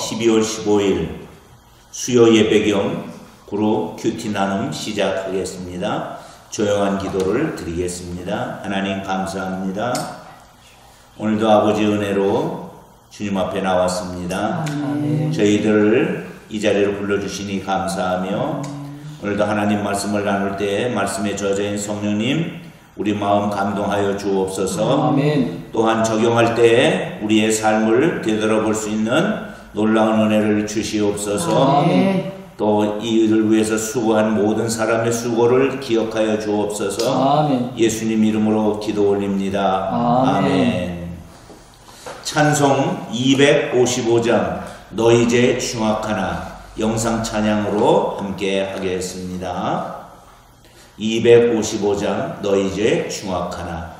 12월 15일 수요 예배경 그룹 큐티 나눔 시작하겠습니다. 조용한 기도를 드리겠습니다. 하나님 감사합니다. 오늘도 아버지 은혜로 주님 앞에 나왔습니다. 저희들을 이 자리로 불러주시니 감사하며 오늘도 하나님 말씀을 나눌 때 말씀의 저자인 성령님 우리 마음 감동하여 주옵소서. 아멘. 또한 적용할 때 우리의 삶을 되돌아볼 수 있는 놀라운 은혜를 주시옵소서. 아멘. 또 이 일을 위해서 수고한 모든 사람의 수고를 기억하여 주옵소서. 아멘. 예수님 이름으로 기도 올립니다. 아멘. 찬송 255장 너희 죄 흉악하나 영상 찬양으로 함께 하겠습니다. 255장 너희 죄 흉악하나.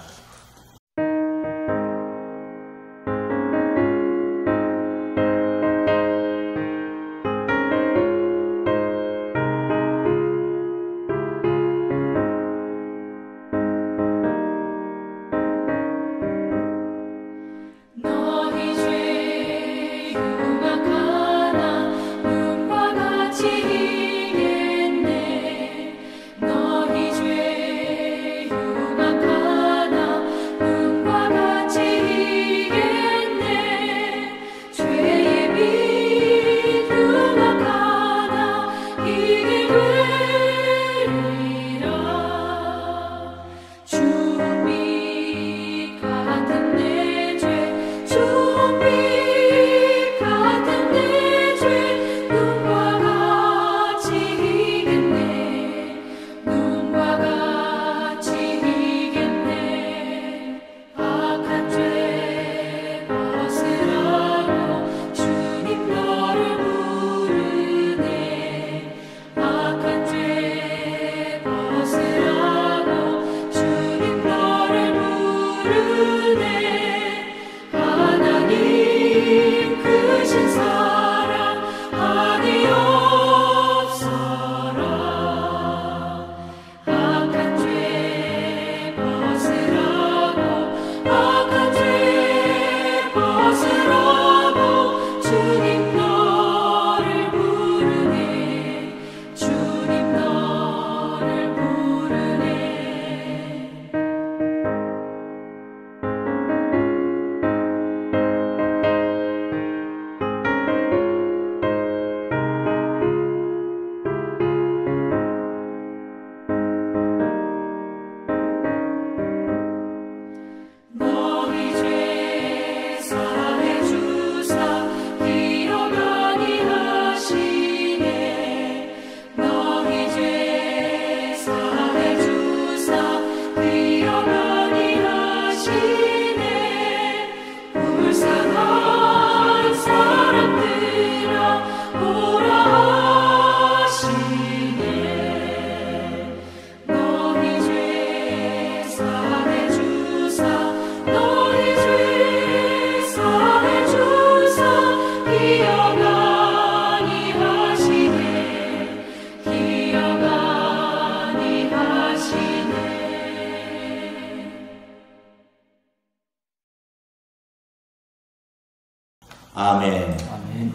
아멘. 아멘.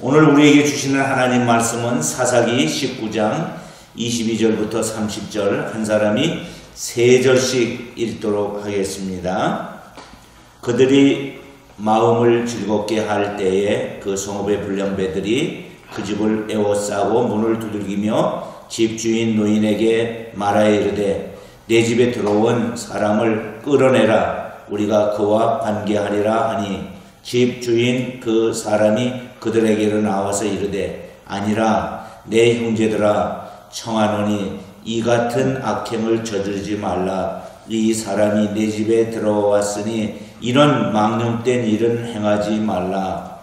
오늘 우리에게 주시는 하나님 말씀은 사사기 19장 22절부터 30절 한 사람이 3절씩 읽도록 하겠습니다. 그들이 마음을 즐겁게 할 때에 그 성읍의 불량배들이 그 집을 에워싸고 문을 두들기며 집주인 노인에게 말하여 이르되 내 집에 들어온 사람을 끌어내라 우리가 그와 관계하리라 하니 집주인 그 사람이 그들에게로 나와서 이르되 아니라 내 형제들아 청하노니 이 같은 악행을 저지르지 말라. 이 사람이 내 집에 들어왔으니 이런 망령된 일은 행하지 말라.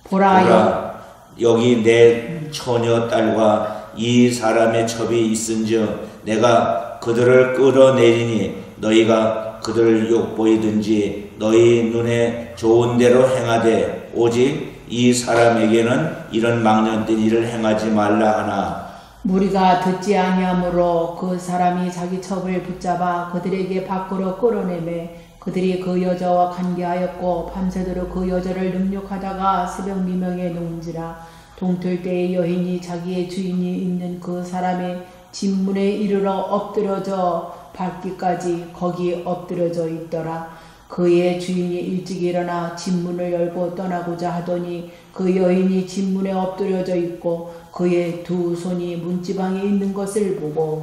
보라 여기 내 처녀 딸과 이 사람의 첩이 있은즉 내가 그들을 끌어내리니 너희가 그들을 욕보이든지 너희 눈에 좋은 대로 행하되 오직 이 사람에게는 이런 망령된 일을 행하지 말라 하나. 무리가 듣지 아니하므로 그 사람이 자기 첩을 붙잡아 그들에게 밖으로 끌어내매 그들이 그 여자와 관계하였고 밤새도록 그 여자를 능욕하다가 새벽 미명에 놓은지라. 동틀 때의 여인이 자기의 주인이 있는 그 사람의 집문에 이르러 엎드려져 밟기까지 거기 엎드려져 있더라. 그의 주인이 일찍 일어나 집문을 열고 떠나고자 하더니 그 여인이 집문에 엎드려져 있고 그의 두 손이 문지방에 있는 것을 보고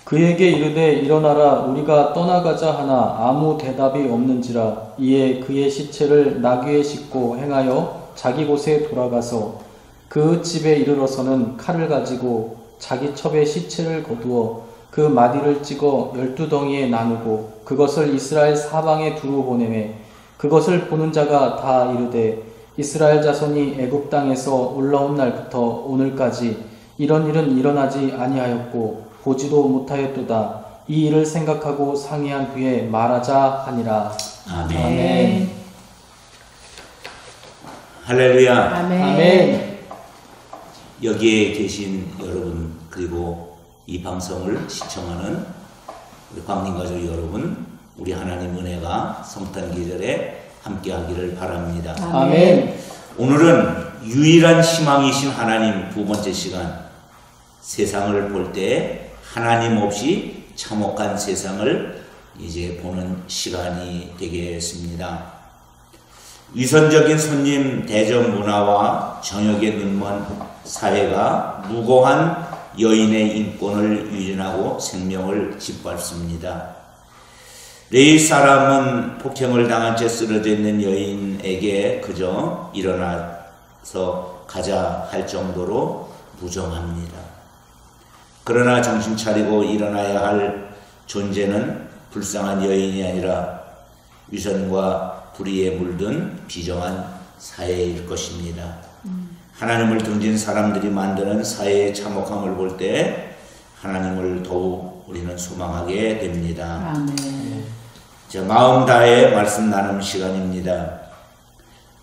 그에게 이르되 일어나라 우리가 떠나가자 하나 아무 대답이 없는지라. 이에 그의 시체를 나귀에 싣고 행하여 자기 곳에 돌아가서 그 집에 이르러서는 칼을 가지고 자기 첩에 시체를 거두어 그 마디를 찍어 12덩이에 나누고 그것을 이스라엘 사방에 두루 보내매 그것을 보는 자가 다 이르되 이스라엘 자손이 애굽 땅에서 올라온 날부터 오늘까지 이런 일은 일어나지 아니하였고 보지도 못하였도다. 이 일을 생각하고 상의한 후에 말하자 하니라. 아멘. 아멘. 할렐루야. 아멘. 여기에 계신 여러분 그리고 이 방송을 시청하는 우리 광림가족 여러분, 우리 하나님 은혜가 성탄 계절에 함께하기를 바랍니다. 아멘. 오늘은 유일한 희망이신 하나님 두 번째 시간, 세상을 볼 때 하나님 없이 참혹한 세상을 이제 보는 시간이 되겠습니다. 위선적인 손님 대접 문화와 정욕에 눈먼 사회가 무고한 여인의 인권을 유린하고 생명을 짓밟습니다. 레위 사람은 폭행을 당한 채 쓰러져 있는 여인에게 그저 일어나서 가자 할 정도로 무정합니다. 그러나 정신 차리고 일어나야 할 존재는 불쌍한 여인이 아니라 위선과 불의에 물든 비정한 사회일 것입니다. 하나님을 던진 사람들이 만드는 사회의 참혹함을 볼 때 하나님을 더욱 우리는 소망하게 됩니다. 아멘. 자, 마음 다해 말씀 나눔 시간입니다.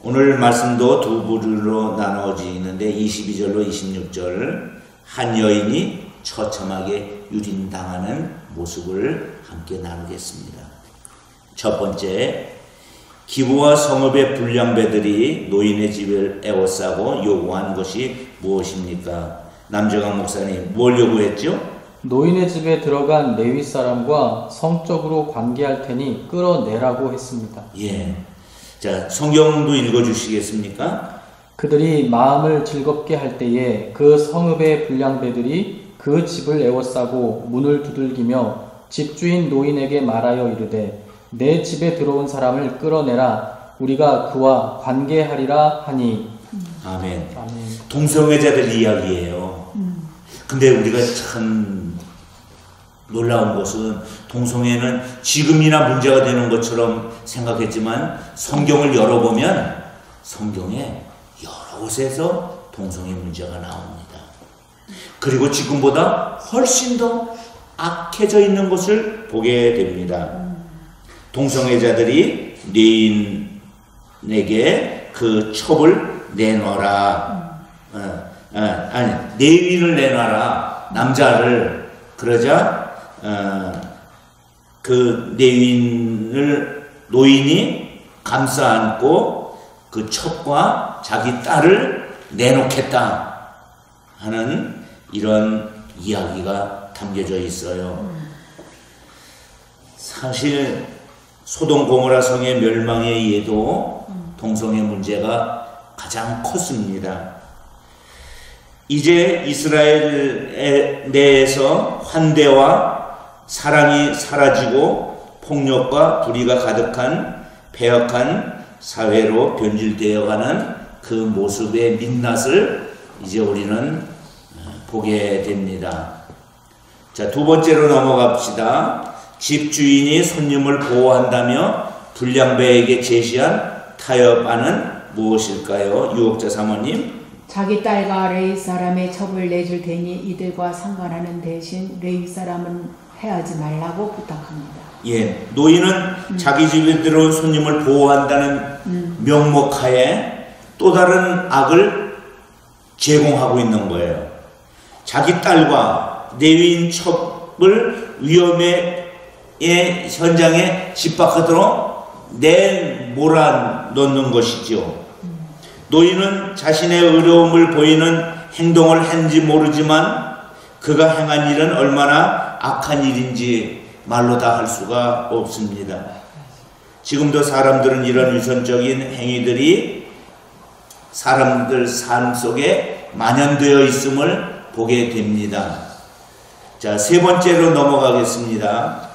오늘 말씀도 두 부류로 나눠지는데 22절로 26절, 한 여인이 처참하게 유린당하는 모습을 함께 나누겠습니다. 첫 번째, 기부와 성읍의 불량배들이 노인의 집을 에워싸고 요구한 것이 무엇입니까? 남정환 목사님, 뭘 요구했죠? 노인의 집에 들어간 레위 사람과 성적으로 관계할 테니 끌어내라고 했습니다. 예. 자, 성경도 읽어주시겠습니까? 그들이 마음을 즐겁게 할 때에 그 성읍의 불량배들이 그 집을 에워싸고 문을 두들기며 집주인 노인에게 말하여 이르되 내 집에 들어온 사람을 끌어내라 우리가 그와 관계하리라 하니. 아멘. 아멘. 동성애자들 이야기예요. 근데 우리가 참 놀라운 것은 동성애는 지금이나 문제가 되는 것처럼 생각했지만 성경을 열어보면 성경에 여러 곳에서 동성애 문제가 나옵니다. 그리고 지금보다 훨씬 더 악해져 있는 것을 보게 됩니다. 동성애자들이 내인에게 그 첩을 내놔라. 아니, 내인을 내놔라. 남자를. 그러자 그 노인이 감싸 안고 그 첩과 자기 딸을 내놓겠다 하는 이런 이야기가 담겨져 있어요. 사실 소돔 고모라 성의 멸망에 의해도 동성애 문제가 가장 컸습니다. 이제 이스라엘 내에서 환대와 사랑이 사라지고 폭력과 불의가 가득한 패역한 사회로 변질되어가는 그 모습의 민낯을 이제 우리는 보게 됩니다. 자, 두 번째로 넘어갑시다. 집주인이 손님을 보호한다며 불량배에게 제시한 타협안은 무엇일까요? 유혹자 사모님. 자기 딸과 레위 사람의 첩을 내줄 테니 이들과 상관하는 대신 레위 사람은 해하지 말라고 부탁합니다. 예, 노인은 자기 집에 들어온 손님을 보호한다는 명목하에 또 다른 악을 제공하고 있는 거예요. 자기 딸과 레위인 첩을 위험의 현장에 집박하도록 내몰아 놓는 것이죠. 노인은 자신의 어려움을 보이는 행동을 했는지 모르지만 그가 행한 일은 얼마나 악한 일인지 말로 다 할 수가 없습니다. 지금도 사람들은 이런 위선적인 행위들이 사람들 삶 속에 만연되어 있음을 보게 됩니다. 자, 세 번째로 넘어가겠습니다.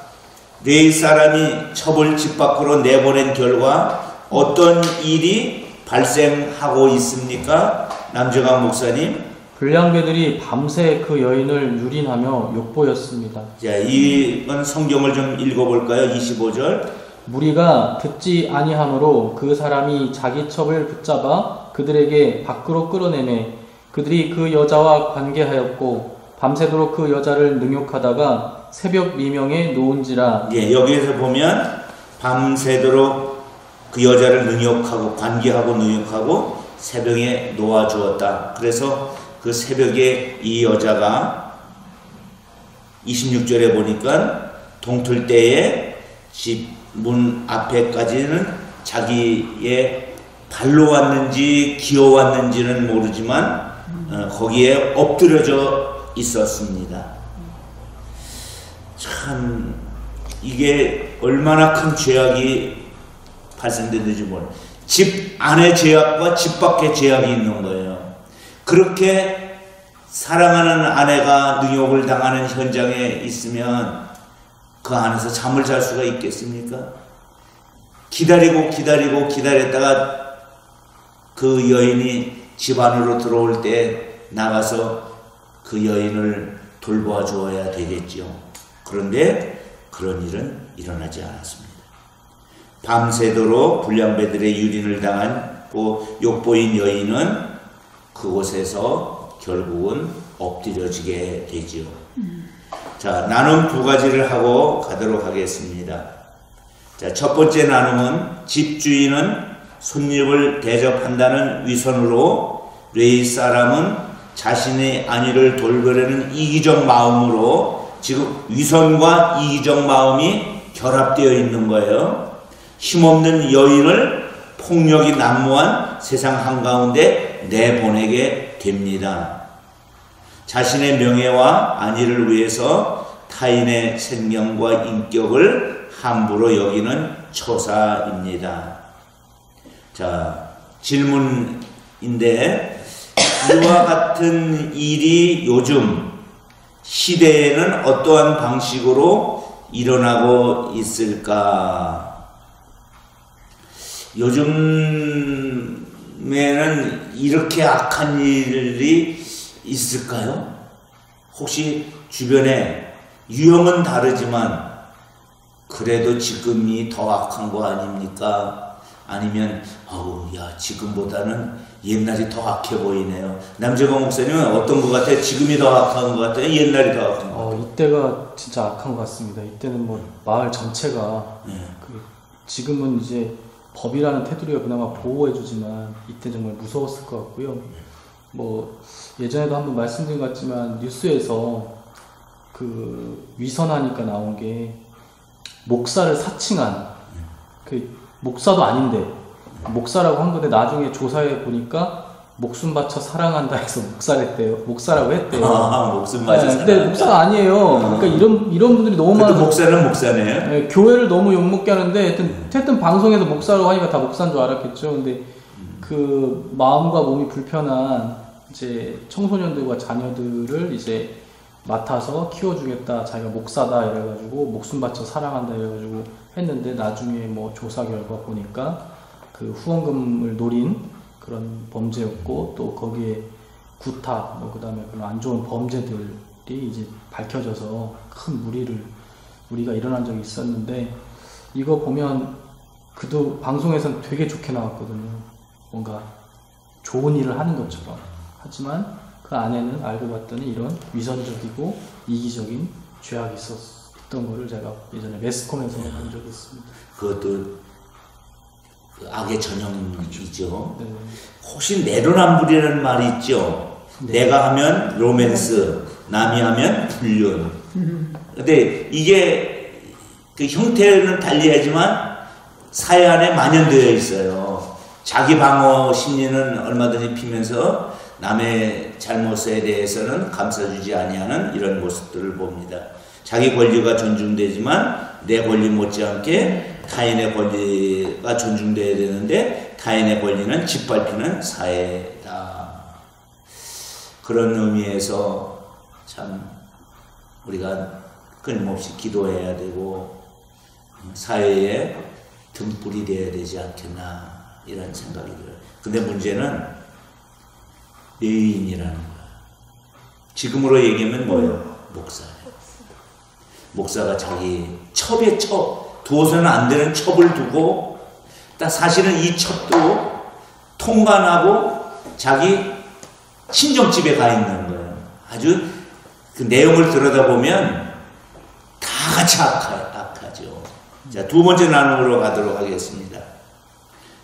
레위 사람이 첩을 집 밖으로 내보낸 결과 어떤 일이 발생하고 있습니까? 남정환 목사님. 불량배들이 밤새 그 여인을 유린하며 욕보였습니다. 자, 이건 성경을 좀 읽어볼까요? 25절. 무리가 듣지 아니하므로 그 사람이 자기 첩을 붙잡아 그들에게 밖으로 끌어내매 그들이 그 여자와 관계하였고 밤새도록 그 여자를 능욕하다가 새벽 미명에 놓은지라. 예, 여기에서 보면 밤새도록 그 여자를 능욕하고 관계하고 능욕하고 새벽에 놓아주었다. 그래서 그 새벽에 이 여자가 26절에 보니까 동틀 때에 집 문 앞에까지는 자기의 발로 왔는지 기어 왔는지는 모르지만 거기에 엎드려져 있었습니다. 참 이게 얼마나 큰 죄악이 발생됐는지 모르겠어요. 집 안에 죄악과 집 밖에 죄악이 있는 거예요. 그렇게 사랑하는 아내가 능욕을 당하는 현장에 있으면 그 안에서 잠을 잘 수가 있겠습니까? 기다렸다가 그 여인이 집 안으로 들어올 때 나가서 그 여인을 돌보아 주어야 되겠죠. 그런데 그런 일은 일어나지 않았습니다. 밤새도록 불량배들의 유린을 당하고 욕보인 여인은 그곳에서 결국은 엎드려지게 되지요. 자, 나눔 두 가지를 하고 가도록 하겠습니다. 자, 첫 번째 나눔은 집주인은 손님을 대접한다는 위선으로 레위 사람은 자신의 안위를 돌보려는 이기적 마음으로 지금 위선과 이기적 마음이 결합되어 있는 거예요. 힘없는 여인을 폭력이 난무한 세상 한가운데 내보내게 됩니다. 자신의 명예와 안위를 위해서 타인의 생명과 인격을 함부로 여기는 처사입니다. 자, 질문인데 이와 같은 일이 요즘 시대에는 어떠한 방식으로 일어나고 있을까? 요즘에는 이렇게 악한 일이 있을까요? 혹시 주변에 유형은 다르지만 그래도 지금이 더 악한 거 아닙니까? 아니면 야 지금보다는 옛날이 더 악해 보이네요. 남정환 목사님은 어떤 것 같아요? 지금이 더 악한 것 같아요? 옛날이 더 악한 것 같아요? 이때가 진짜 악한 것 같습니다. 이때는 뭐 마을 전체가 지금은 이제 법이라는 테두리가 그나마 보호해주지만 이때 정말 무서웠을 것 같고요. 뭐 예전에도 한번 말씀드린 것 같지만 뉴스에서 그 위선하니까 나온 게 목사를 사칭한 그 목사도 아닌데 목사라고 한 건데 나중에 조사해 보니까 목숨 바쳐 사랑한다 해서 목사라고 했대요. 목숨 바쳐 사랑한다. 근데 목사가 아니에요. 그러니까 이런 분들이 너무 많아서 목사는 목사네요. 네, 교회를 너무 욕먹게 하는데 하여튼 방송에서 목사라고 하니까 다 목사인 줄 알았겠죠. 근데 그 마음과 몸이 불편한 이제 청소년들과 자녀들을 이제 맡아서 키워주겠다, 자기가 목사다 이래가지고 목숨 바쳐 사랑한다 이래가지고 했는데 나중에 뭐 조사 결과 보니까 그 후원금을 노린 그런 범죄였고 또 거기에 구타, 뭐 그다음에 그런 안 좋은 범죄들이 이제 밝혀져서 큰 무리가 일어난 적이 있었는데 이거 보면 그도 방송에서는 되게 좋게 나왔거든요. 뭔가 좋은 일을 하는 것처럼. 하지만 그 안에는 알고 봤더니 이런 위선적이고 이기적인 죄악이 있었던 거를 제가 예전에 매스컴에서 본 적이 있습니다. 그것도 악의 전형이죠. 네. 혹시 내로남불이라는 말이 있죠. 네. 내가 하면 로맨스, 남이 하면 불륜. 근데 이게 그 형태는 달리하지만 사회 안에 만연되어 있어요. 자기 방어 심리는 얼마든지 피면서 남의 잘못에 대해서는 감싸주지 아니하는 이런 모습들을 봅니다. 자기 권리가 존중되지만 내 권리 못지않게 타인의 권리가 존중되어야 되는데 타인의 권리는 짓밟히는 사회다. 그런 의미에서 참 우리가 끊임없이 기도해야 되고 사회에 등불이 되어야 되지 않겠나 이런 생각이 들어요. 근데 문제는 뇌인이라는 거야. 지금으로 얘기하면 뭐예요? 목사예요. 목사가 자기 첩에 두어서는 안 되는 첩을 두고 사실은 이 첩도 통관하고 자기 친정집에 가 있는 거예요. 아주 그 내용을 들여다보면 다 같이 악하죠. 자, 두 번째 나눔으로 가도록 하겠습니다.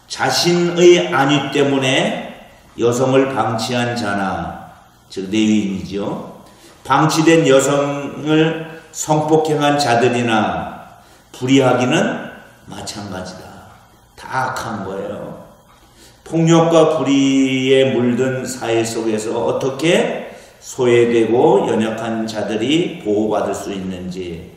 자신의 안위 때문에 여성을 방치한 자나, 즉 내위인이죠. 방치된 여성을 성폭행한 자들이나 불의하기는 마찬가지다. 다 악한 거예요. 폭력과 불의에 물든 사회 속에서 어떻게 소외되고 연약한 자들이 보호받을 수 있는지,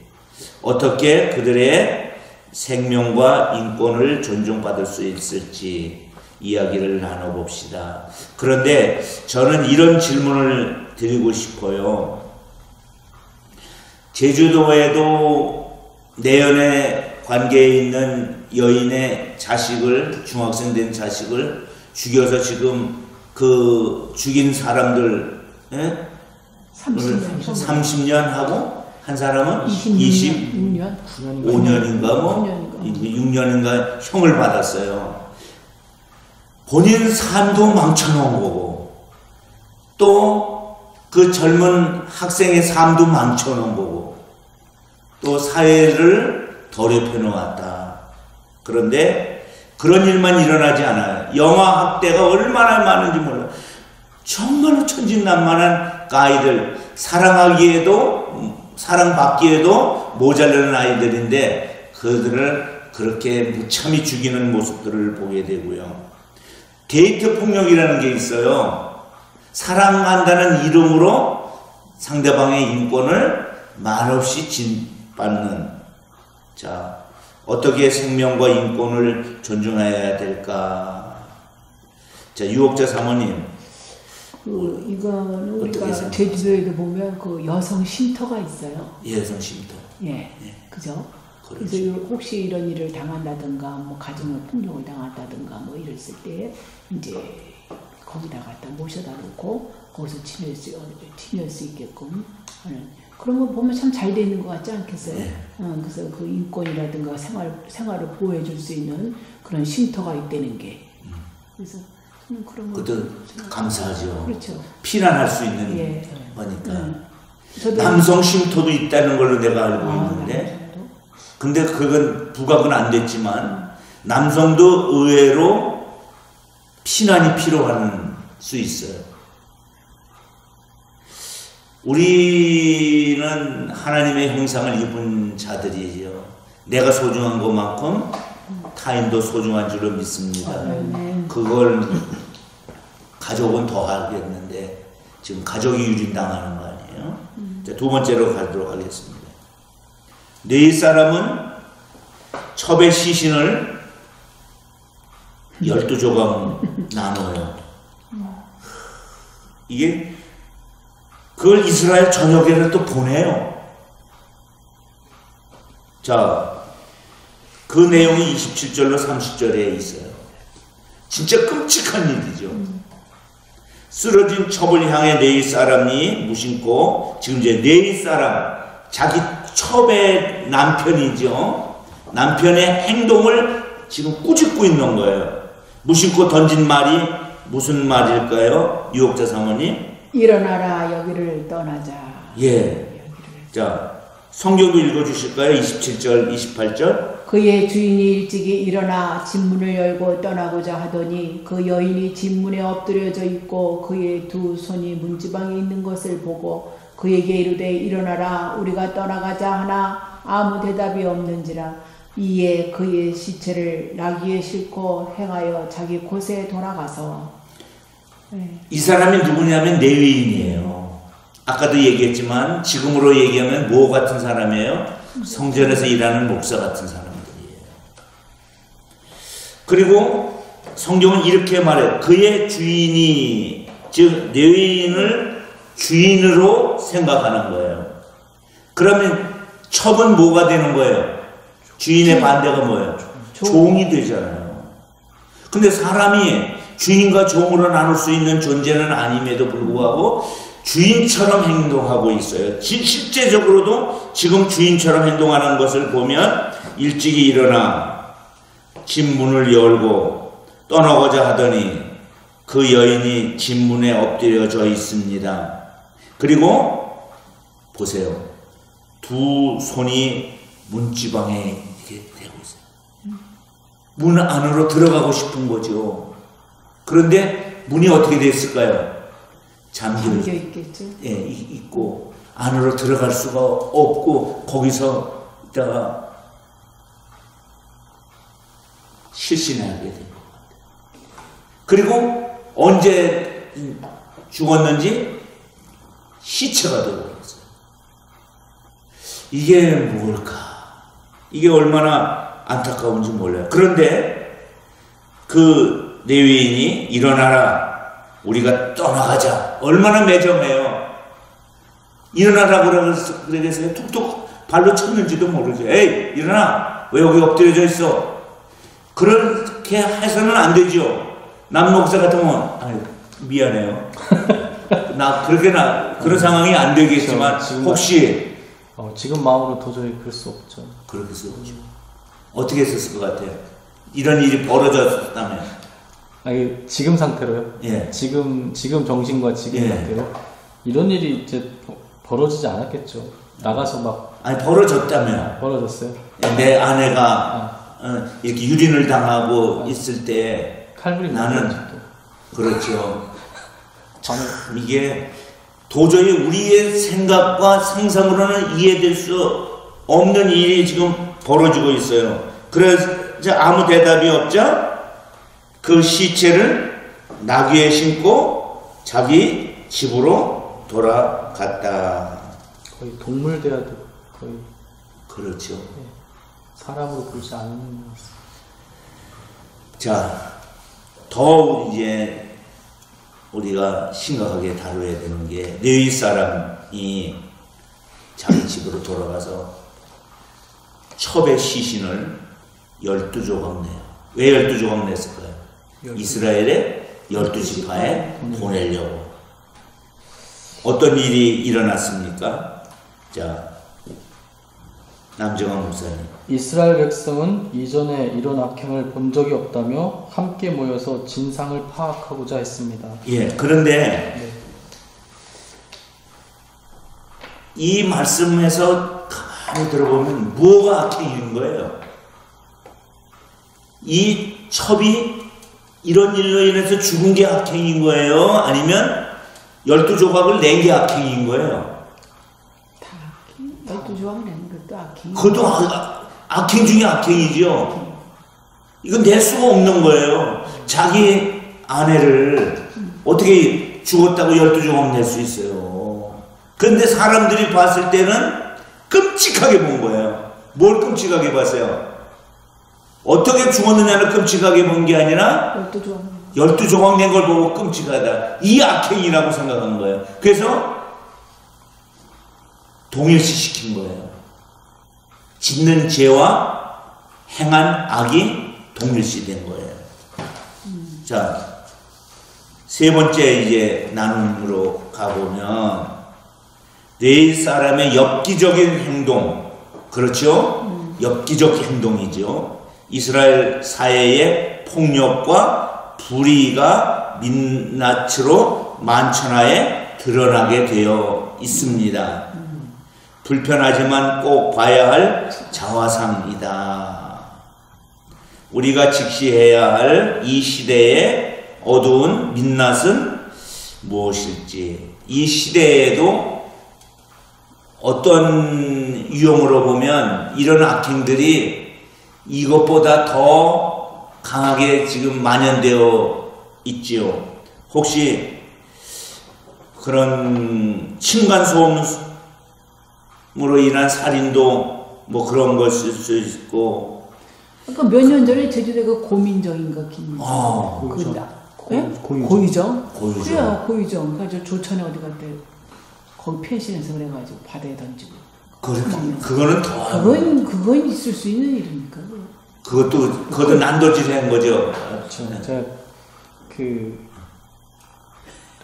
어떻게 그들의 생명과 인권을 존중받을 수 있을지 이야기를 나눠봅시다. 그런데 저는 이런 질문을 드리고 싶어요. 제주도에도 내연의 관계에 있는 여인의 자식을, 중학생 된 자식을 죽여서 지금 그 죽인 사람들 30년 하고 한 사람은 25년인가 뭐 6년인가 형을 받았어요. 본인 삶도 망쳐놓은 거고 또 그 젊은 학생의 삶도 망쳐놓은 거고 또 사회를 더럽혀 놓았다. 그런데 그런 일만 일어나지 않아요. 영아 학대가 얼마나 많은지 몰라요. 정말로 천진난만한 아이들, 사랑받기에도 모자라는 아이들인데 그들을 그렇게 무참히 죽이는 모습들을 보게 되고요. 데이트 폭력이라는 게 있어요. 사랑한다는 이름으로 상대방의 인권을 말없이 짓밟는. 자, 어떻게 생명과 인권을 존중해야 될까? 자, 유혹자 사모님. 이거는 우리가 제주도에도 보면 그 여성 쉼터가 있어요. 여성 쉼터. 예, 그죠? 그렇죠. 그래서 혹시 이런 일을 당한다든가, 뭐 가정의 폭력을 당한다든가, 뭐 이랬을 때 이제 거기다 갖다 모셔다 놓고 거기서 지낼 수 있게끔 하는. 그런 거 보면 참 잘 돼 있는 것 같지 않겠어요? 네. 그래서 그 인권이라든가 생활을 보호해 줄 수 있는 그런 쉼터가 있다는 게. 그래서 그런 거. 그것도 감사하죠. 그렇죠. 피난할 수 있는 거니까. 남성 쉼터도 있다는 걸로 내가 알고 있는데, 근데 그건 부각은 안 됐지만 남성도 의외로 피난이 필요한 수 있어요. 우리는 하나님의 형상을 입은 자들이죠. 내가 소중한 것만큼 타인도 소중한 줄로 믿습니다. 그걸 가족은 더 하겠는데 지금 가족이 유린당하는 거 아니에요? 자, 두 번째로 가도록 하겠습니다. 네 사람은 첩의 시신을 12조각 나눠요. 이게 그걸 이스라엘 전역에를 또 보내요. 자, 그 내용이 27절로 30절에 있어요. 진짜 끔찍한 일이죠. 쓰러진 첩을 향해 네 사람이 무심코, 지금 이제 네 사람, 자기 첩의 남편이죠. 남편의 행동을 지금 꾸짖고 있는 거예요. 무심코 던진 말이 무슨 말일까요? 유혹자 사모님. 일어나라, 여기를 떠나자. 예. 자, 성경도 읽어주실까요? 27절, 28절. 그의 주인이 일찍이 일어나 집문을 열고 떠나고자 하더니 그 여인이 집문에 엎드려져 있고 그의 두 손이 문지방에 있는 것을 보고 그에게 이르되 일어나라, 우리가 떠나가자 하나 아무 대답이 없는지라. 이에 그의 시체를 나귀에 싣고 행하여 자기 곳에 돌아가서 이 사람이 누구냐면 레위인이에요. 아까도 얘기했지만 지금으로 얘기하면 뭐 같은 사람이에요? 성전에서 일하는 목사 같은 사람들이에요. 그리고 성경은 이렇게 말해요. 그의 주인이, 즉 레위인을 주인으로 생각하는 거예요. 그러면 첩은 뭐가 되는 거예요? 주인의 반대가 뭐예요? 종이 되잖아요. 근데 사람이 주인과 종으로 나눌 수 있는 존재는 아님에도 불구하고 주인처럼 행동하고 있어요. 실제적으로도 지금 주인처럼 행동하는 것을 보면 일찍이 일어나 집 문을 열고 떠나고자 하더니 그 여인이 집 문에 엎드려져 있습니다. 그리고 보세요. 두 손이 문지방에 이렇게 대고 있어요. 문 안으로 들어가고 싶은 거죠. 그런데 문이 어떻게 됐을까요? 잠겨 있겠죠. 예, 있고 안으로 들어갈 수가 없고 거기서 있다가 실신하게 된 것 같아요. 그리고 언제 죽었는지 시체가 되어버렸어요. 이게 뭘까? 이게 얼마나 안타까운지 몰라요. 그런데 그 레위인이 일어나라, 우리가 떠나가자. 얼마나 매정해요. 일어나라 그래서 툭툭 발로 쳤는지도 모르죠. 에이 일어나, 왜 여기 엎드려져 있어? 그렇게 해서는 안 되죠. 남 목사 같으면 아유 미안해요. 나 그런 상황이 안 되겠지만 혹시 지금 마음으로 도저히 그럴 수 없죠. 그렇게 수 없죠. 어떻게 했을 것 같아요? 이런 일이 벌어졌다면? 아니 지금 상태로요? 예. 지금 정신과 지금 예. 상태로 이런 일이 이제 벌어지지 않았겠죠. 나가서 막 아니 벌어졌다면? 벌어졌어요. 내 아내가 이렇게 유린을 당하고 있을 때 칼부림 나는 그렇죠. 참 이게 도저히 우리의 생각과 상상으로는 이해될 수 없는 일이 지금 벌어지고 있어요. 그래서 아무 대답이 없자 그 시체를 나귀에 싣고 자기 집으로 돌아갔다. 거의 동물 대하듯 거의 그렇죠. 사람으로 보지 않는. 자, 더 이제 우리가 심각하게 다뤄야 되는 게 레위 사람이 자기 집으로 돌아가서 첩의 시신을 12조각 내요. 왜 12조각 냈을까요? 이스라엘의 12지파에 보내려고. 어떤 일이 일어났습니까? 자, 남정환 목사님. 이스라엘 백성은 이전에 이런 악행을 본 적이 없다며 함께 모여서 진상을 파악하고자 했습니다. 예, 그런데 이 말씀에서 가만히 들어보면 뭐가 악행인 거예요? 이 첩이 이런 일로 인해서 죽은 게 악행인 거예요? 아니면 12조각을 낸 게 악행인 거예요? 다 악행. 12조각 내는 것도 악행. 그것도 악행 중에 악행이죠. 이건 낼 수가 없는 거예요. 자기 아내를 어떻게 죽었다고 12조각 낼 수 있어요. 그런데 사람들이 봤을 때는 끔찍하게 본 거예요. 뭘 끔찍하게 봤어요? 어떻게 죽었느냐를 끔찍하게 본 게 아니라 12조각 낸 걸 보고 끔찍하다. 이 악행이라고 생각한 거예요. 그래서 동일시시킨 거예요. 짓는 죄와 행한 악이 동일시된 거예요. 자, 세 번째 이제 나눔으로 가보면 레위 사람의 엽기적인 행동, 그렇죠? 엽기적 행동이죠. 이스라엘 사회의 폭력과 불의가 민낯으로 만천하에 드러나게 되어 있습니다. 불편하지만 꼭 봐야 할 자화상이다. 우리가 직시해야 할 이 시대의 어두운 민낯은 무엇일지, 이 시대에도 어떤 유형으로 보면 이런 악행들이 이것보다 더 강하게 지금 만연되어 있지요. 혹시 그런 층간소음으로 인한 살인도 뭐 그런 걸 쓸 수 있고. 그러니까 몇 년 전에 제주도에 그 고민정인가 김. 고유정. 고유정. 고유정. 그래요, 고유정. 그래서 조천에 어디 갈 때 거기 펜션에서 그래가지고 바다에 던지고. 그거는 더. 그건 있을 수 있는 일입니까? 그것도 난도질한 거죠. 그렇죠. 제가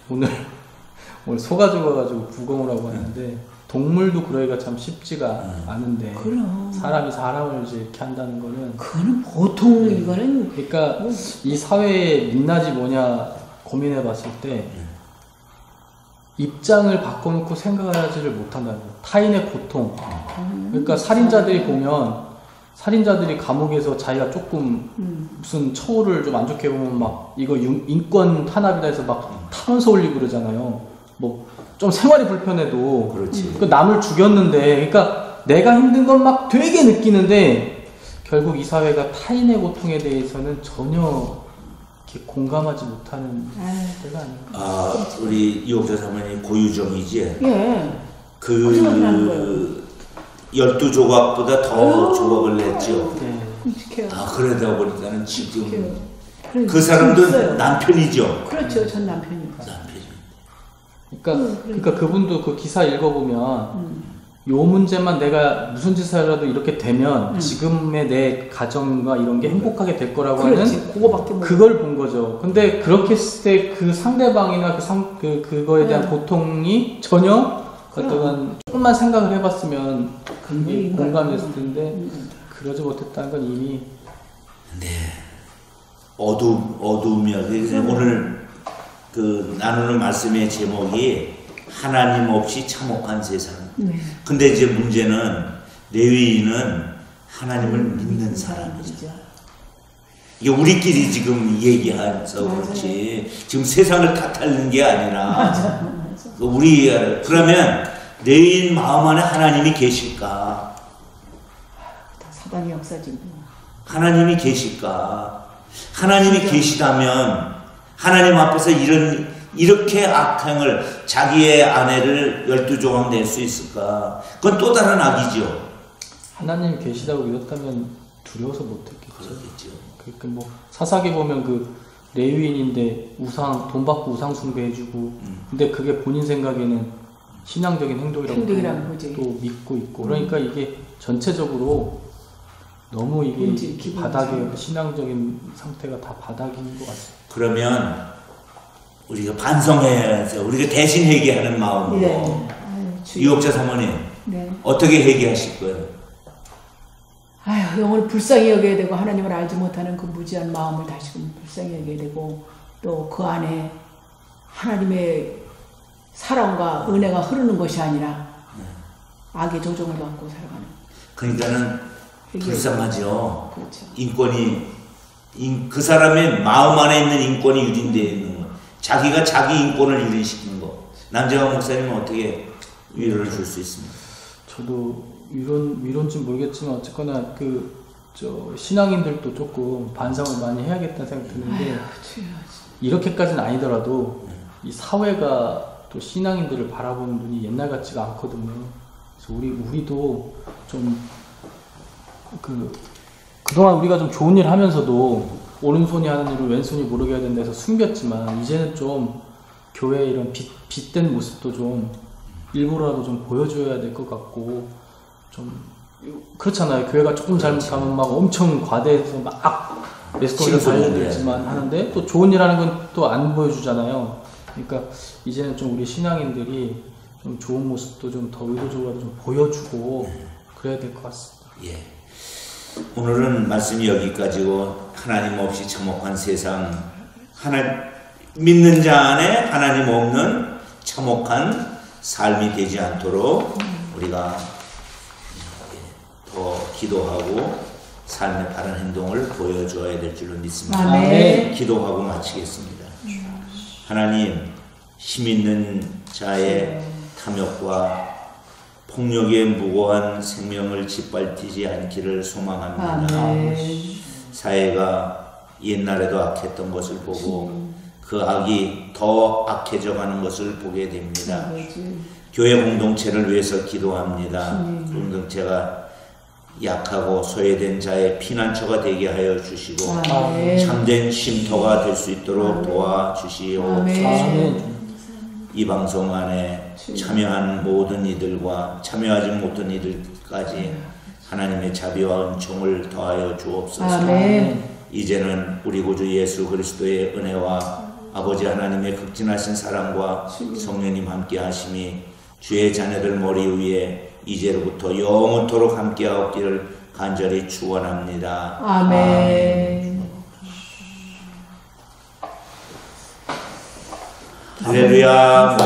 오늘 소가지고 와가지고 부검을 하고 왔는데 동물도 그러기가 참 쉽지가 않은데 그럼. 사람이 사람을 이제 이렇게 한다는 거는 그거는 보통 이거는 그러니까 이 사회의 민낯이 뭐냐 고민해봤을 때 입장을 바꿔놓고 생각하지를 못한다는 거예요. 타인의 고통. 그러니까 살인자들이 보면 살인자들이 감옥에서 자기가 조금 무슨 처우를 좀 안 좋게 보면 막 이거 인권 탄압이다 해서 막 탄원서 올리고 그러잖아요. 뭐 좀 생활이 불편해도 그렇지. 그 남을 죽였는데 그러니까 내가 힘든 건 막 되게 느끼는데 결국 이 사회가 타인의 고통에 대해서는 전혀 이렇게 공감하지 못하는 때가 아닌가. 우리 이옥자 사모님 고유정이지. 예. 그 12조각보다 더 조각을 냈죠. 네. 끔찍해요. 그러다 보니까는 지금 끔찍해요. 그 사람도 있어요. 남편이죠. 그렇죠. 전 남편이요. 남편이. 그러니까 그분도 그 기사 읽어보면 요 문제만 내가 무슨 짓을 하라도 이렇게 되면 지금의 내 가정과 이런 게 행복하게 될 거라고 그렇지. 하는 그거밖에 못. 그걸 본 거죠. 근데 그렇게 했을 때 그 상대방이나 그거에 대한 고통이 전혀 어떤 조금만 생각을 해봤으면 그게 공감했을 텐데 그러지 못했다는 건 이미 어두우며 오늘 그 나누는 말씀의 제목이 하나님 없이 참혹한 세상. 근데 이제 문제는 레위인은 하나님을 믿는 사람이죠. 이게 우리끼리 지금 얘기해서 그렇지 지금 세상을 탓하는 게 아니라 그러면 레위인 마음 안에 하나님이 계실까? 다 사단의 역사지. 하나님이 계실까? 하나님이 계시다면 하나님 앞에서 이렇게 악행을 자기의 아내를 12조각 낼 수 있을까? 그건 또 다른 악이죠. 하나님 계시다고 믿었다면 두려워서 못했겠죠. 그렇겠죠. 그러니까 뭐 사사기 보면 그 레위인인데 돈 받고 우상 숭배해주고 근데 그게 본인 생각에는 신앙적인 행동이라고 또 믿고 있고 그러니까 이게 전체적으로 너무 이게 바닥에 신앙적인 상태가 다 바닥인 것 같아요. 그러면 우리가 반성해야죠. 우리가 대신 회개하는 마음으로 이옥자 사모님 어떻게 회개하실 거예요? 아휴, 영혼을 불쌍히 여겨야 되고 하나님을 알지 못하는 그 무지한 마음을 다시금 불쌍히 여겨야 되고 또 그 안에 하나님의 사랑과 은혜가 흐르는 것이 아니라 악의 조종을 받고 살아가는. 그러니까는 불쌍하죠. 그렇죠. 인권이 그 사람의 마음 안에 있는 인권이 유린되어 있는 거. 자기가 자기 인권을 유린시키는 거. 남재환 목사님은 어떻게 위로를 줄 수 있습니까? 저도 위로인지 모르겠지만 어쨌거나 신앙인들도 조금 반성을 많이 해야겠다는 생각이 드는데 이렇게까지는 아니더라도 이 사회가 또 신앙인들을 바라보는 눈이 옛날 같지가 않거든요. 그래서 우리도 좀 그동안 우리가 좀 좋은 일 하면서도 오른손이 하는 일을 왼손이 모르게 해야 된다 해서 숨겼지만 이제는 좀 교회의 이런 빛된 모습도 좀 일부러라도 좀 보여줘야 될 것 같고 좀 그렇잖아요. 교회가 조금 잘못하면 막 엄청 과대해서 막 매스컴에서 알려드리지만 하는데 또 좋은 일 하는 건 또 안 보여주잖아요. 그러니까 이제는 좀 우리 신앙인들이 좀 좋은 모습도 좀 더 의도적으로 좀 보여주고 그래야 될 것 같습니다. 예. 오늘은 말씀이 여기까지고 하나님 없이 참혹한 세상 믿는 자 안에 하나님 없는 참혹한 삶이 되지 않도록 우리가 더 기도하고 삶의 바른 행동을 보여줘야 될 줄로 믿습니다. 아멘. 기도하고 마치겠습니다. 하나님 힘 있는 자의 탐욕과 폭력에 무고한 생명을 짓밟히지 않기를 소망합니다. 아멘. 사회가 옛날에도 악했던 것을 보고 그 악이 더 악해져 가는 것을 보게 됩니다. 아버지. 교회 공동체를 위해서 기도합니다. 공동체가 약하고 소외된 자의 피난처가 되게 하여 주시고 아멘. 참된 쉼터가 될 수 있도록 도와주시옵소서. 아멘. 이 방송 안에 참여한 모든 이들과 참여하지 못한 이들까지 하나님의 자비와 은총을 더하여 주옵소서. 아멘. 이제는 우리 구주 예수 그리스도의 은혜와 아버지 하나님의 극진하신 사랑과 성령님 함께 하심이 주의 자녀들 머리 위에 이제로부터 영원토록 함께하옵기를 간절히 축원합니다. 아멘. 할렐루야.